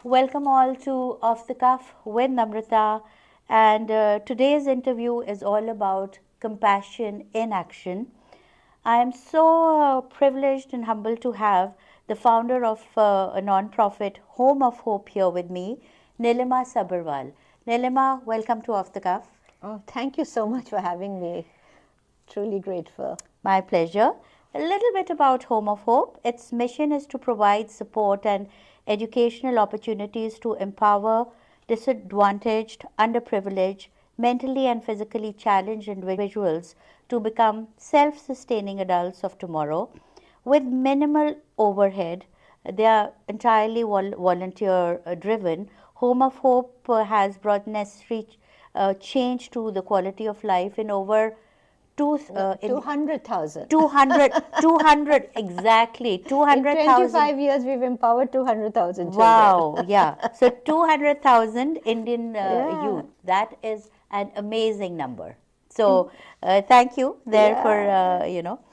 Welcome all to Off the Cuff with Namrita. And today's interview is all about compassion in action. I am so privileged and humbled to have the founder of a non-profit Home of Hope here with me, Nilima Sabharwal. Nilima, welcome to Off the Cuff. Oh, thank you so much for having me. Truly grateful. My pleasure. A little bit about Home of Hope. Its mission is to provide support and educational opportunities to empower disadvantaged, underprivileged, mentally and physically challenged individuals to become self sustaining adults of tomorrow with minimal overhead. They are entirely volunteer driven. Home of Hope has brought necessary change to the quality of life in over in 200,000. 200 exactly, In 200,000. 25 years, we've empowered 200,000 children. Wow, yeah. So 200,000 Indian Yeah, youth. That is an amazing number. So thank you there for, yeah,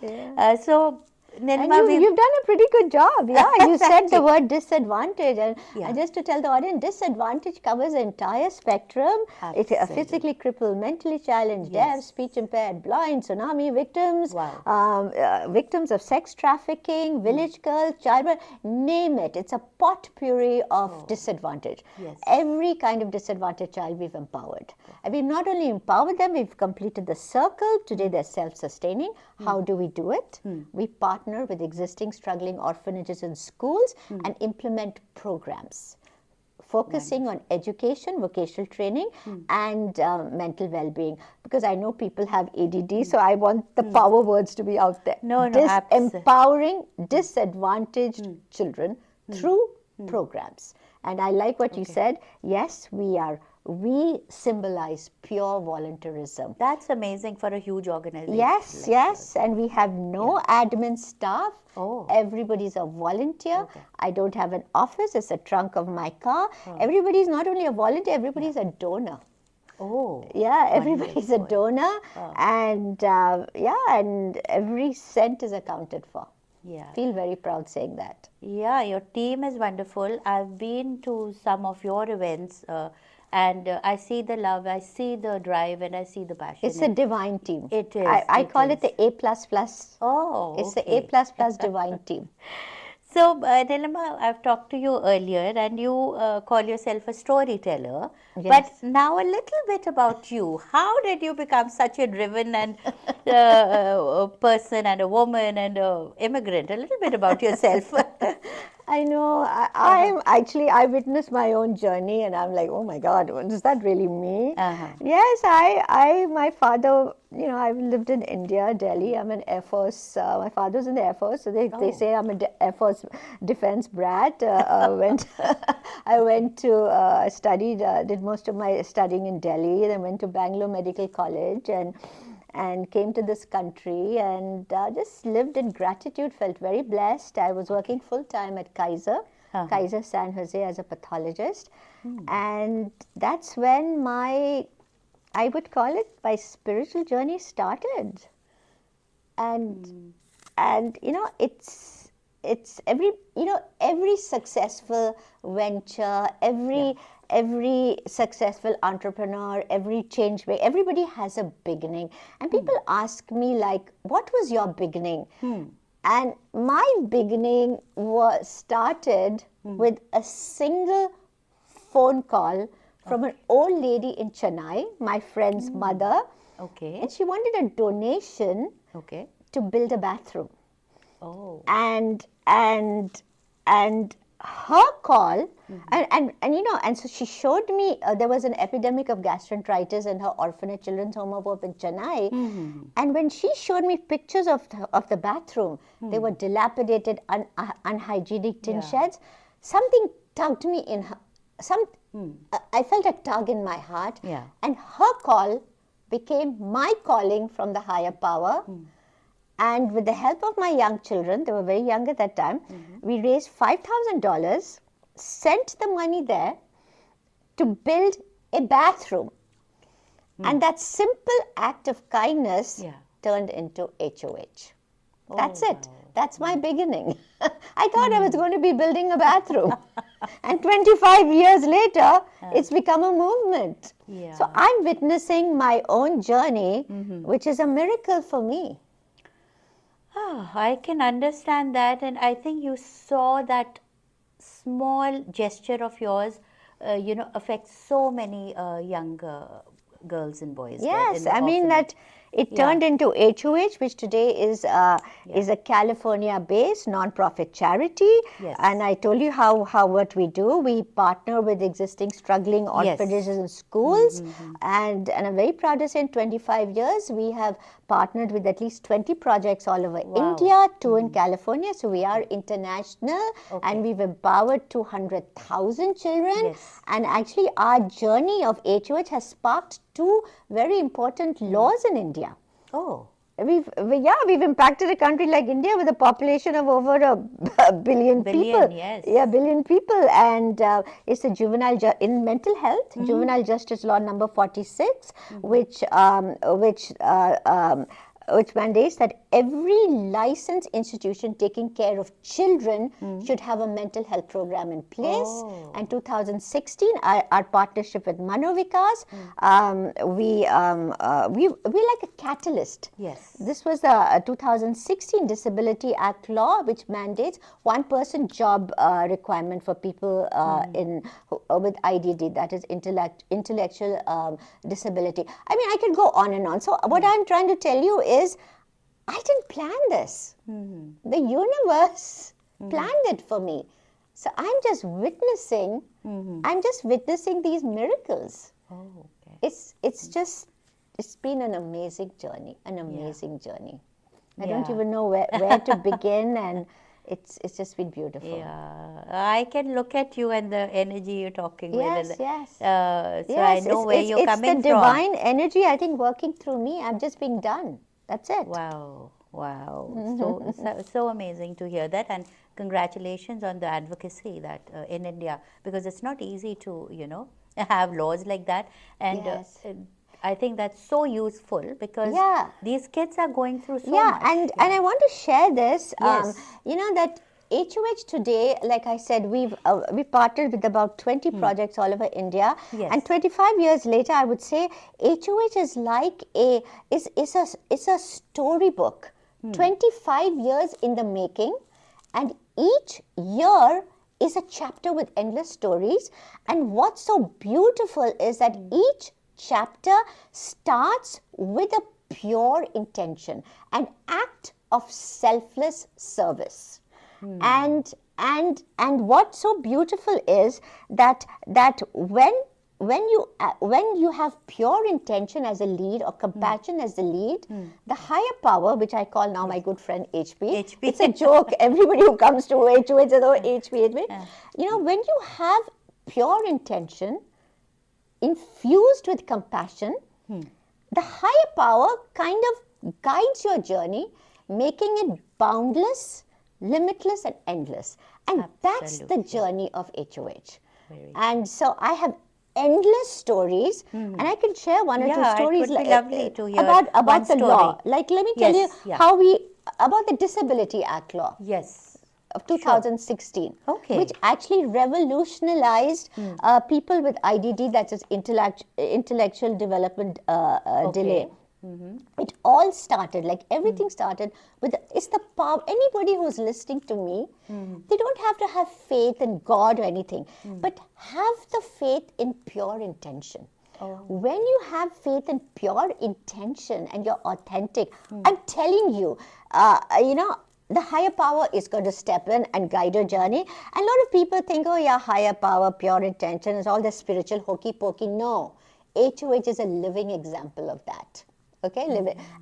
yeah. so And Nilima, you've done a pretty good job. Yeah, you said thank the you. word disadvantage, and Yeah, just to tell the audience, disadvantage covers the entire spectrum. It physically absolutely. crippled, mentally challenged, deaf, Yes. speech impaired, blind, tsunami victims, Wow. victims of sex trafficking, village girls, childbirth, name it. It's a potpourri of Oh, disadvantage. yes. Every kind of disadvantaged child we've empowered. And we've not only empowered them, we've completed the circle. Today they're self-sustaining. How do we do it? We partner with existing struggling orphanages and schools and implement programs focusing on education, vocational training, and mental well-being. Because I know people have ADD, so I want the power words to be out there. No, no, Empowering disadvantaged children through programs. And I like what you okay. said. Yes, we symbolize pure volunteerism. That's amazing for a huge organization Yes, like yours. yes, and we have no admin staff. Oh, Everybody's a volunteer. okay. I don't have an office, it's a trunk of my car. Everybody's not only a volunteer, everybody's a donor. Oh, Yeah, everybody's a wonderful. donor, Oh, and and every cent is accounted for. yeah. Feel very proud saying that. Yeah, your team is wonderful. I've been to some of your events and I see the love, I see the drive, and I see the passion. It's a And divine team. it is, I it call it is. the A plus plus. Oh, It's the A okay. plus plus divine team. So, Nilima, I've talked to you earlier, and you call yourself a storyteller. But Yes. now, a little bit about you. How did you become such a driven and person, and a woman, and a immigrant? A little bit about yourself. I know. I'm actually, I witnessed my own journey and I'm like, oh my God, is that really me? Uh-huh. Yes, my father, I've lived in India, Delhi. I'm an Air Force, my father's in the Air Force. So they Oh, say I'm a Air Force defense brat. I went to, studied, did most of my studying in Delhi, then went to Bangalore Medical College and came to this country and just lived in gratitude, felt very blessed. I was working okay. full time at Kaiser, Uh-huh. Kaiser San Jose as a pathologist. And that's when I would call it, my spiritual journey started. And it's every successful venture, Yeah. every successful entrepreneur, every change maker, everybody has a beginning. And people ask me, like, what was your beginning? And my beginning was started with a single phone call from an Okay. old lady in Chennai, my friend's mother, Okay. and she wanted a donation Okay. to build a bathroom. Oh. And her call, and so she showed me, there was an epidemic of gastroenteritis in her orphanage children's home of hope in Chennai. And when she showed me pictures of the bathroom, they were dilapidated, unhygienic tin Yeah. sheds. Something tugged me in her. I felt a tug in my heart, Yeah. and her call became my calling from the higher power. And with the help of my young children, they were very young at that time, we raised $5,000, sent the money there to build a bathroom. And that simple act of kindness Yeah. turned into HOH. Oh, That's it. wow. That's my beginning. I thought I was going to be building a bathroom. And 25 years later, it's become a movement. So Yeah. I'm witnessing my own journey, which is a miracle for me. Ah, I can understand that, and I think you saw that small gesture of yours, affects so many young girls and boys there in Yes, the I mean orphanage. that it Yeah, turned into HOH, which today yeah, is a California-based non-profit charity. And yes, I told you how what we do. We partner with existing struggling orphanages yes. and schools. Mm-hmm. And I'm very proud to say in 25 years, we have partnered with at least 20 projects all over Wow. India, two in Mm-hmm. California. So we are Okay, international, and okay. we've empowered 200,000 children. Yes. And actually, our journey of HOH has sparked two very important laws in India. Oh, We've impacted a country like India with a population of over a billion billion, people. Yeah, yes. billion people, and it's a in mental health Mm-hmm. juvenile justice law number 46, Mm-hmm. which mandates that every licensed institution taking care of children should have a mental health program in place. Oh. And 2016, our partnership with Manovikas, we're like a catalyst. Yes. This was the 2016 Disability Act law, which mandates 1% job requirement for people with IDD, that is intellectual disability. I mean, I could go on and on. So what I'm trying to tell you is, I didn't plan this. The universe planned it for me. So I'm just witnessing these miracles. Oh, okay. It's been an amazing journey, Yeah. I don't Yeah. even know where to begin, and it's just been beautiful. Yeah, I can look at you and the energy you're talking with, and Yes, yes. so I Yes, know where you're it's the coming from. divine energy, I think, working through me. I'm just being done. That's it. Wow, wow, so amazing to hear that, and congratulations on the advocacy that in India, because it's not easy to have laws like that, and Yes. I think that's so useful because Yeah. these kids are going through so Yeah, much. and I want to share this. Yes. That HOH today, like I said, we partnered with about 20 projects all over India, and Yes. 25 years later, I would say HOH is like is a storybook. 25 years in the making, and each year is a chapter with endless stories. And what's so beautiful is that each chapter starts with a pure intention, an act of selfless service. And what's so beautiful is that when you have pure intention as a lead, or compassion as the lead, the higher power, which I call now my good friend HP, HP. it's a joke. Everybody who comes to HOH says, oh, HP. When you have pure intention infused with compassion, the higher power kind of guides your journey, making it boundless, limitless, and endless. And that's the Absolutely. journey of HOH. Very And so I have endless stories, and I can share one or two Yeah, it stories would be lovely to hear one about the story. law. Like, let me tell you Yes, yeah. about the Disability Act law Yes. of Sure. 2016, which Okay. actually revolutionized people with IDD, that is intellectual development delay. Okay. It all started, like everything started with, it's the power. Anybody who's listening to me, they don't have to have faith in God or anything, but have the faith in pure intention. Oh. When you have faith in pure intention and you're authentic, I'm telling you, the higher power is going to step in and guide your journey. And a lot of people think, oh yeah, higher power, pure intention is all the spiritual hokey pokey. No, HOH is a living example of that. Okay,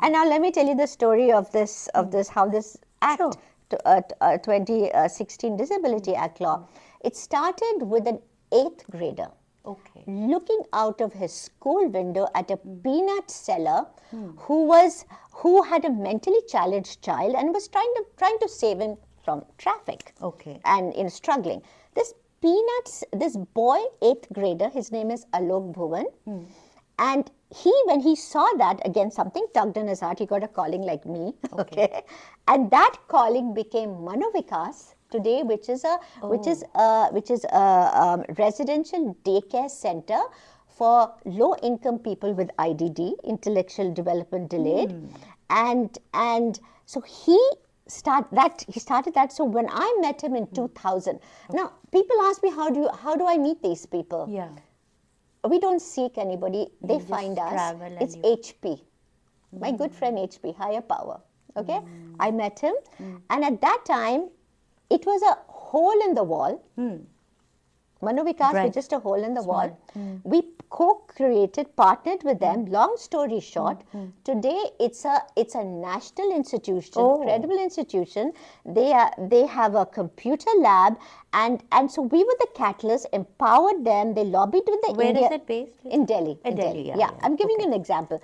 and now let me tell you the story of this how this Sure. act, 2016 Disability Act law. It started with an 8th grader Okay. looking out of his school window at a peanut seller who had a mentally challenged child and was trying to save him from traffic. Okay. And struggling. This boy, 8th grader, his name is Alok Bhuvan, and when he saw that, again, something tugged in his heart, he got a calling like me, Okay. okay? And that calling became Manovikas today, which is a residential daycare center for low-income people with IDD, intellectual development delayed, and so he started that. So when I met him in 2000, now people ask me, how do I meet these people? Yeah. We don't seek anybody, they You just find us. travel and It's you- HP, my good friend HP, higher power. Okay, I met him, and at that time, it was a hole in the wall. Manovikas was Right. just a hole in the Small. wall. We co-created, partnered with them. Long story short, today it's a national institution, Oh. credible institution. They have a computer lab, and so we were the catalyst, empowered them. They lobbied with the Where India is it based? in Delhi. In Delhi, yeah, yeah. I'm giving Okay. you an example.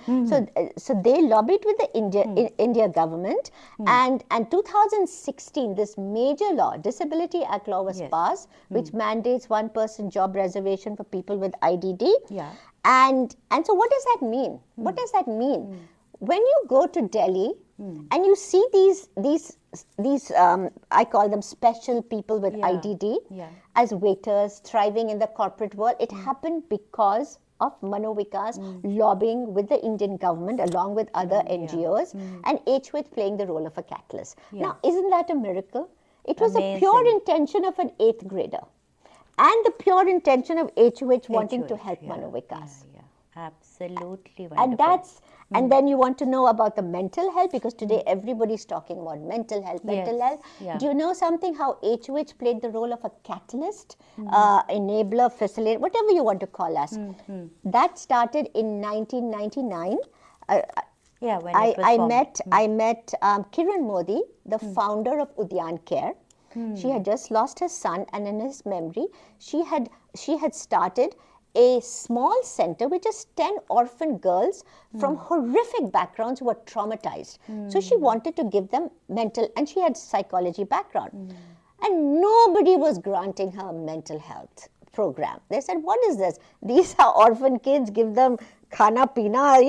So they lobbied with the India government, and 2016 this major law, Disability Act law, was Yes. passed, which mandates 1% job reservation for people with IDD. Yeah. And so what does that mean? What does that mean? When you go to Delhi and you see these I call them special people with Yeah. IDD Yeah. as waiters thriving in the corporate world, it happened because of Manovikas lobbying with the Indian government along with other NGOs, and HWIT playing the role of a catalyst. Yeah. Now, isn't that a miracle? It was a pure Amazing. intention of an 8th grader and the pure intention of HWIT wanting to HOH, help yeah, Manovikas. Yeah, yeah. Absolutely wonderful. And that's and then you want to know about the mental health, because today everybody's talking about mental health. Mental Yes, health. yeah. Do you know something? How HOH played the role of a catalyst, enabler, facilitator, whatever you want to call us. That started in 1999. Yeah, when it was formed. I met Kiran Modi, the founder of Udyan Care. She had just lost her son, and in his memory, she had started a small center with just 10 orphan girls from horrific backgrounds who were traumatized. So she wanted to give them mental, and she had psychology background. And nobody was granting her a mental health program. They said, what is this? These are orphan kids, give them khana pina,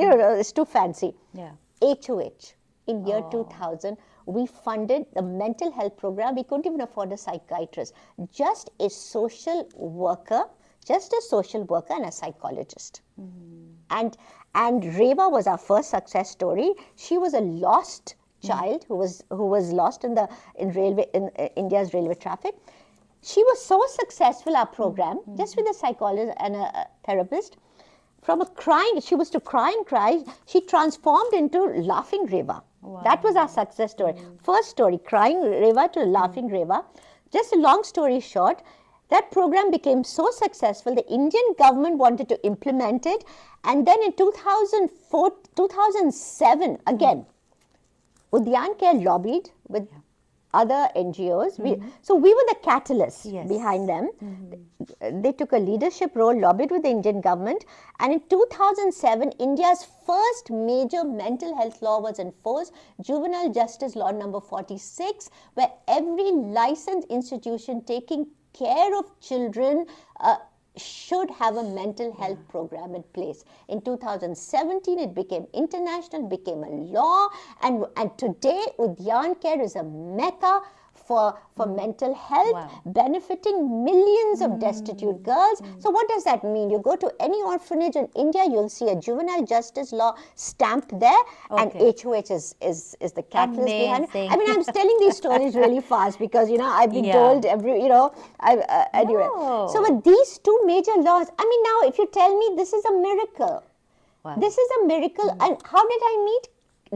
it's too fancy. Yeah. HOH, in year 2000, we funded the mental health program. We couldn't even afford a psychiatrist, just a social worker and a psychologist. And Reva was our first success story. She was a lost child who was lost in India's railway traffic. She was so successful, our program, just with a psychologist and a therapist. From a crying, she was to cry and cry, she transformed into laughing Reva. Wow. That was our success story. First story, crying Reva to laughing Reva. Just a long story short, that program became so successful, the Indian government wanted to implement it. And then in 2007, again, Udyan Care lobbied with other NGOs. So we were the catalysts behind them. They took a leadership role, lobbied with the Indian government. And in 2007, India's first major mental health law was enforced, Juvenile Justice Law number 46, where every licensed institution taking care of children should have a mental health program in place. In 2017, it became international, became a law, and today Udyan Care is a mecca for mental health, benefiting millions of destitute girls. So what does that mean? You go to any orphanage in India, you'll see a juvenile justice law stamped there, and HOH is the catalyst behind it. I mean, I'm telling these stories really fast because, I've been told anyway. So with these two major laws, I mean, now if you tell me this is a miracle, this is a miracle. And how did I meet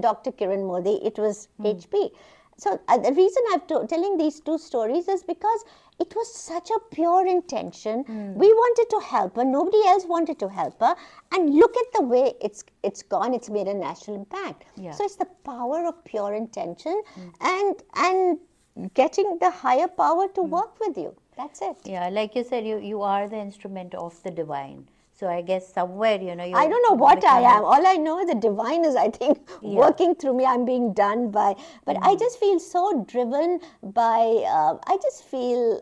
Dr. Kiran Modi? It was HP. So the reason I'm telling these two stories is because it was such a pure intention. We wanted to help her. Nobody else wanted to help her. And look at the way it's gone. It's made a national impact. Yeah. So it's the power of pure intention and getting the higher power to work with you. That's it. Yeah, like you said, you are the instrument of the divine. So I guess somewhere, you I don't know what I am. All I know is the divine is, I think, working through me. I'm being done by, but I just feel so driven by, I just feel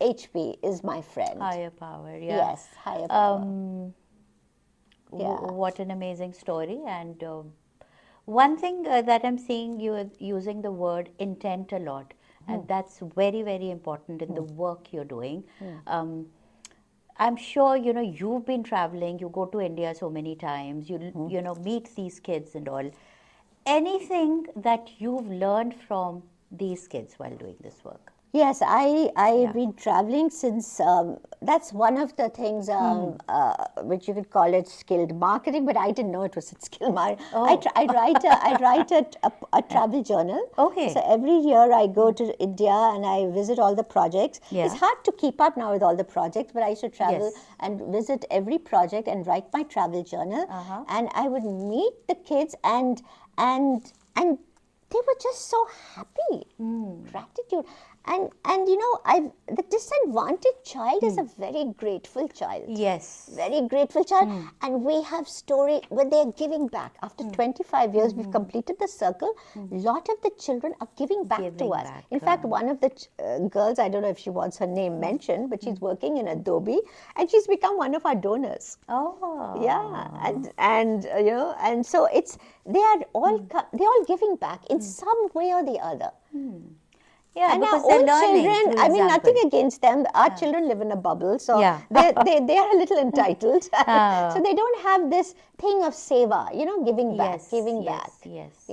HP is my friend. Higher power, yeah. Yes, higher power. Yeah. What an amazing story. And one thing that I'm seeing, you are using the word intent a lot, and that's very, very important in the work you're doing. Um, I'm sure you've been traveling. You go to India so many times. You meet these kids and all. Anything that you've learned from these kids while doing this work? Yes, I've Yeah. been traveling since. That's one of the things which you could call it skilled marketing, but I didn't know it was skilled marketing. Oh. I write a travel journal. Okay. So every year I go to India and I visit all the projects. It's Yeah. hard to keep up now with all the projects, but I used to travel Yes. and visit every project and write my travel journal. Uh-huh. And I would meet the kids and they were just so happy, gratitude, and I the disadvantaged child is a very grateful child. Yes. Very grateful child, and we have story when they are giving back. After 25 years, we've completed the circle. Lot of the children are giving back to Giving us. back, In fact, one of the girls, I don't know if she wants her name mentioned, but she's working in Adobe, and she's become one of our donors. Oh. Yeah, and so it's they're all giving back in some way or the other. Yeah, And our because they're own learning children, through I mean, nothing example. against them. Our children live in a bubble, so Yeah. they are a little entitled. Oh. So they don't have this thing of seva, giving back, Yes, giving yes, back. yes.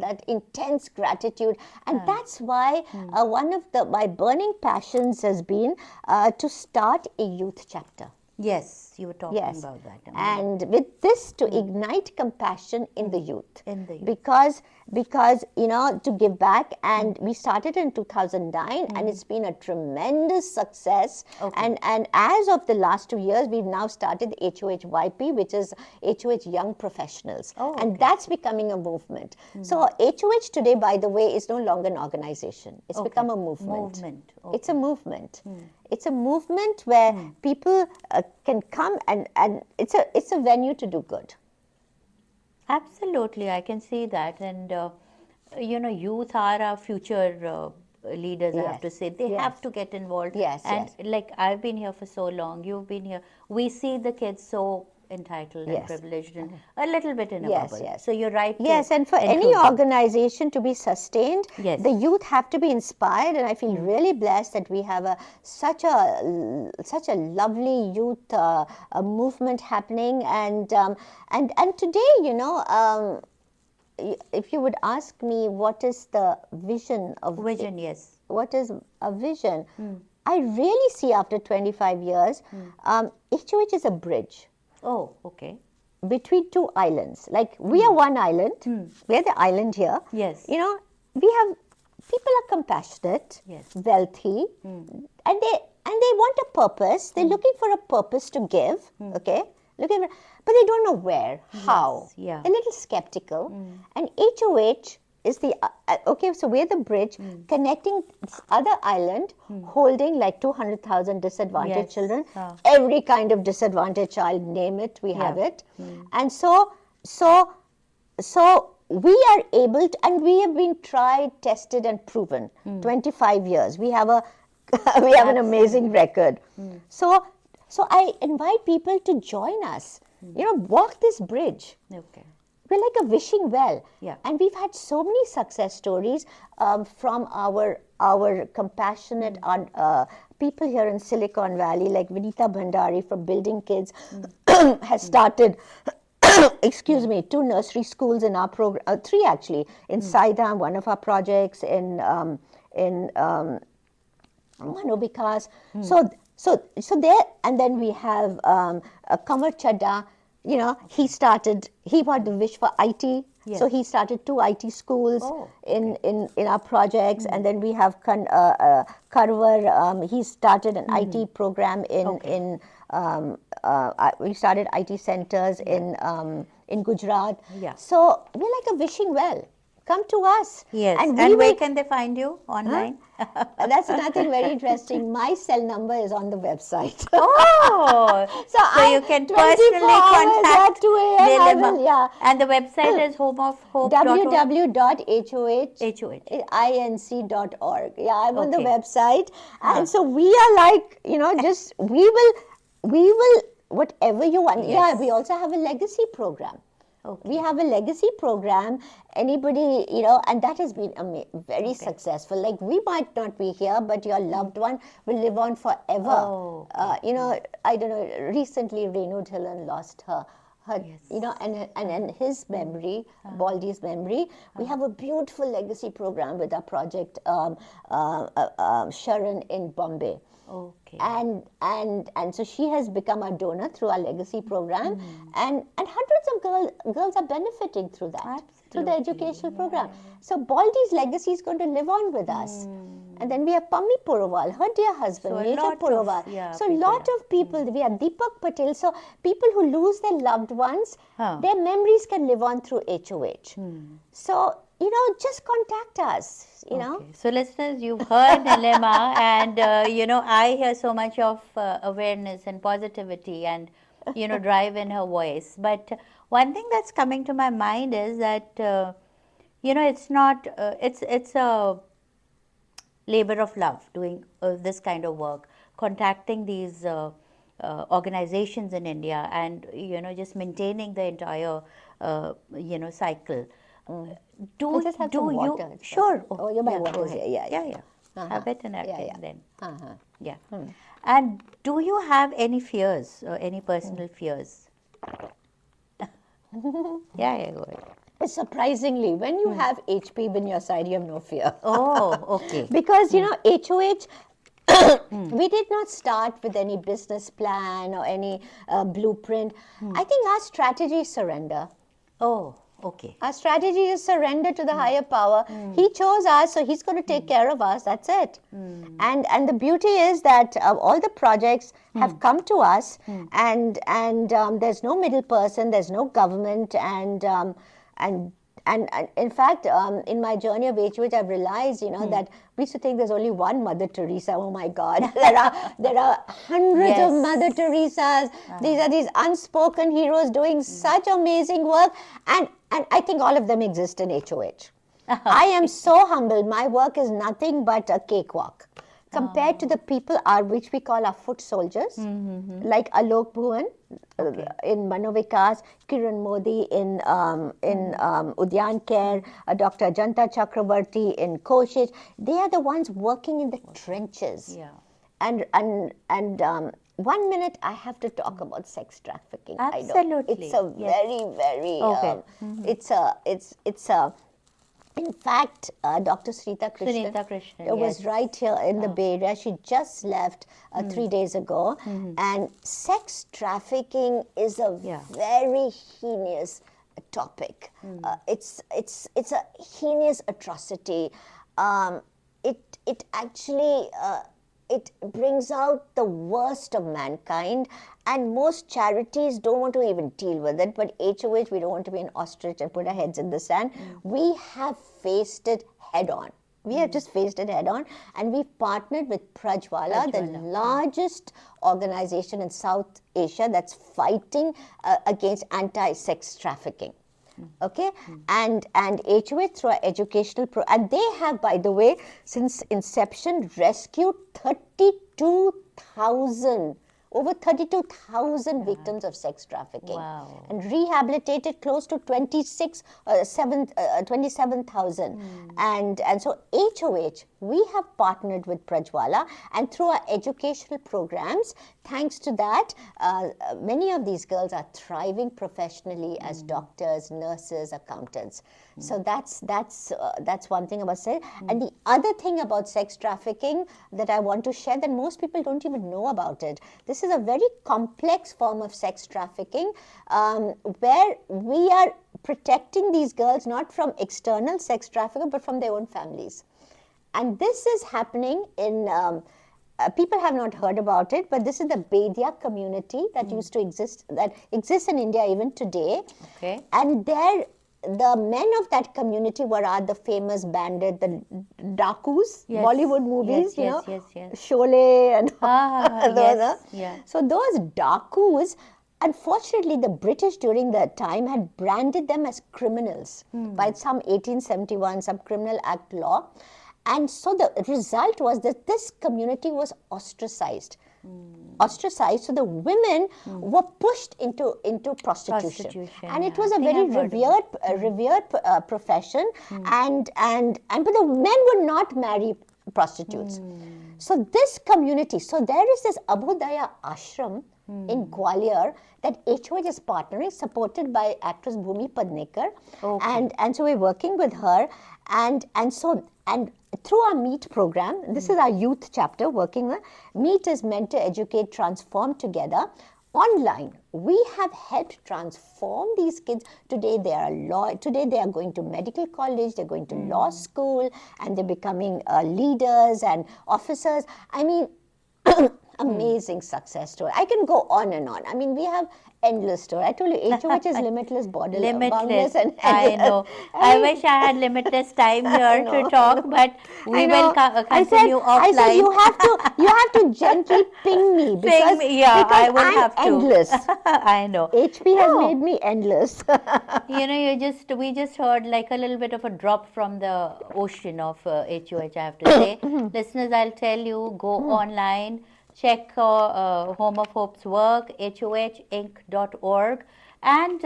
That intense gratitude, and that's why one of my burning passions has been to start a youth chapter. Yes, you were talking Yes, about that. and with this to ignite compassion in the youth, In the youth. because to give back, and we started in 2009, and it's been a tremendous success. Okay. And as of the last 2 years, we've now started HOHYP, which is HOH Young Professionals, Oh, and okay. that's becoming a movement. So HOH today, by the way, is no longer an organization; it's Okay. become a movement. Movement. It's a movement. It's a movement where people can come, and it's a venue to do good. Absolutely, I can see that. And youth are our future leaders, I have to Yes, say. They yes. have to get involved. Yes, And yes. like I've been here for so long, you've been here. We see the kids so entitled and Yes. privileged and a little bit in a Yes, bubble. yes. So you're right to Yes, and for any include them. organization to be sustained, Yes. the youth have to be inspired, and I feel really blessed that we have such a lovely youth movement happening. And today, if you would ask me what is the vision of Vision, yes. what is a vision, I really see after 25 years, HOH is a bridge Oh, okay. between two islands. Like we are one island, we're the island here. Yes. We have people are compassionate, Yes. wealthy, and they want a purpose. They're looking for a purpose to give. Okay, but they don't know where, how. yeah. A little skeptical, and HOH is the okay. So we're the bridge connecting this other island, holding like 200,000 disadvantaged Yes. children. Ah. Every kind of disadvantaged child, name it, we have Yeah. it. And so we are able to, and we have been tried, tested, and proven. 25 years. We have we have an amazing record. So I invite people to join us. Walk this bridge. Okay. We're like a wishing well. Yeah. And we've had so many success stories from our compassionate people here in Silicon Valley, like Vinita Bhandari from Building Kids has started, excuse me, 2 nursery schools in our program, 3 actually, in Saidam, one of our projects, in Manobikas. So there, and then we have Kamar Chadda. He had the wish for IT. Yes. So he started 2 IT schools Oh, in our projects, and then we have Karwar. He started an IT program in we started IT centers in Gujarat. Yeah. So we're like a wishing well. Come to us. Yes. And And we where will. can they find you online? That's nothing very interesting. My cell number is on the website. Oh, so you can 24 personally hours contact at 2 a.m. I Nilima. will, yeah. And the website is homeofhope.org. www.hohinc.org. Yeah, I'm on the Okay. website. And so we are like, we will whatever you want. Yes. Yeah, we also have a legacy program. Okay. We have a legacy program. Anybody, and that has been very successful. Like, we might not be here, but your loved one will live on forever. Oh, okay. I don't know, recently Renu Dhillon lost her, Yes. and his memory, Baldy's memory. We have a beautiful legacy program with our project, Sharon in Bombay. Okay. And so she has become a donor through our legacy program, and hundreds of girls are benefiting through that, through the Absolutely. educational program. So Baldy's legacy is going to live on with us. And then we have Pammi Purowal, her dear husband, So a Major lot of, Purowal. So a people lot are- of people, we have Deepak Patel. So people who lose their loved ones, Huh. their memories can live on through HOH. So, just contact us, Okay. So listeners, you've heard Nilima, and I hear so much of awareness and positivity and drive in her voice. But one thing that's coming to my mind is that it's not it's a labor of love doing this kind of work, contacting these organizations in India, and just maintaining the entire cycle. I just have some You water. sure? Oh, yeah, my yeah, water go is ahead. here. Yeah. Have it and Yeah, everything yeah. then. Uh-huh. Yeah. And do you have any fears, any personal fears? Yeah, go ahead. Surprisingly, when you have HP in your side, you have no fear. Oh, okay. Because, HOH, we did not start with any business plan or any blueprint. I think our strategy is surrender. Oh, okay. Our strategy is surrender to the higher power. He chose us, so he's going to take care of us. That's it. And the beauty is that all the projects have come to us, and there's no middle person, there's no government, and in fact, in my journey of HOH, I've realized, that we used to think there's only one Mother Teresa. Oh my God, there are hundreds of Mother Teresas. These are these unspoken heroes doing such amazing work, and I think all of them exist in HOH. I am so humbled. My work is nothing but a cakewalk compared to the people which we call our foot soldiers, like Alok Bhuvan in Manovikas, Kiran Modi in Udyan Care, Dr. Janta Chakravarti in Koshish. They are the ones working in the trenches. Yeah. And 1 minute I have to talk about sex trafficking. Absolutely. I know it's a very, very Okay. it's a in fact, Dr. Sunita Krishnan, was right here in the Bay Area. She just left 3 days ago. And sex trafficking is a very heinous topic. It's a heinous atrocity. It actually it brings out the worst of mankind, and most charities don't want to even deal with it. But HOH, we don't want to be an ostrich and put our heads in the sand. We have faced it head on. We have just faced it head on, and we've partnered with Prajwala, the largest organization in South Asia that's fighting against anti-sex trafficking. Okay, and HOH through our educational and they have, by the way, since inception, rescued 32,000 victims of sex trafficking. Wow. And rehabilitated close to 27,000. And so HOH, we have partnered with Prajwala, and through our educational programs, thanks to that, many of these girls are thriving professionally as doctors, nurses, accountants. So that's one thing about sex. And the other thing about sex trafficking that I want to share, that most people don't even know about it. This is a very complex form of sex trafficking, where we are protecting these girls not from external sex traffickers but from their own families. And this is happening in people have not heard about it, but this is the Bedia community that used to exist, that exists in India even today. Okay. And the men of that community were the famous bandit, the Dakus, Bollywood movies, yes. Sholay and yes, yeah. So those Dakus, unfortunately, the British during that time had branded them as criminals by some 1871, some Criminal Act law. And so the result was that this community was ostracized. ostracized. So the women were pushed into prostitution, Prostitution, and it yeah. I was a think very I've heard of it. revered profession, and but the men would not marry prostitutes. So this community, so there is this Abhodaya ashram in Gwalior that HOH is partnering, supported by actress Bhumi Padnekar, Okay. and so we're working with her, and through our Meet program, this is our youth chapter working with Meet is meant to educate, transform together. Online, we have helped transform these kids. Today they are today they are going to medical college, they're going to law school, and they're becoming leaders and officers. I mean, amazing success story. I can go on and on. I mean, we have endless story. I told you, HOH is limitless, boundless, Limitless. and I endless. know. I I mean, wish I had limitless time I here to know, talk, but I we will know. continue I said offline. you have to gently ping me Ping me. Yeah, because I will I'm have to. endless. I know. HP has No, made me endless. we just heard like a little bit of a drop from the ocean of HOH, I have to say. Listeners, I'll tell you, go online, check Home of Hope's work, hohinc.org, and,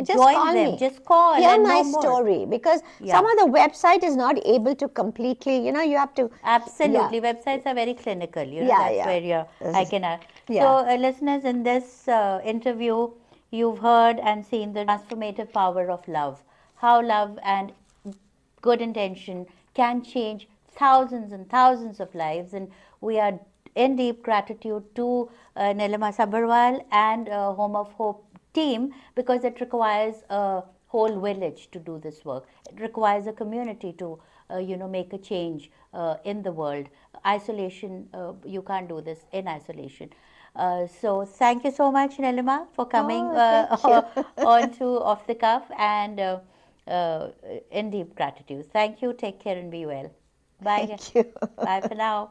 Just join call them. me. Just call Hear and my know more. story, because some Yeah. of the website is not able to completely, you have to, yeah, Absolutely. Websites are very clinical. yeah, That's yeah. where I This is- can. Yeah. So, listeners, in this interview, you've heard and seen the transformative power of love. How love and good intention can change thousands and thousands of lives. And we are in deep gratitude to Nilima Sabharwal and Home of Hope team, because it requires a whole village to do this work. It requires a community to, make a change in the world. Isolation, you can't do this in isolation. So thank you so much, Nilima, for coming Oh, thank you. on to Off the Cuff, and uh, in deep gratitude. Thank you. Take care and be well. Bye. Thank you. Bye for now.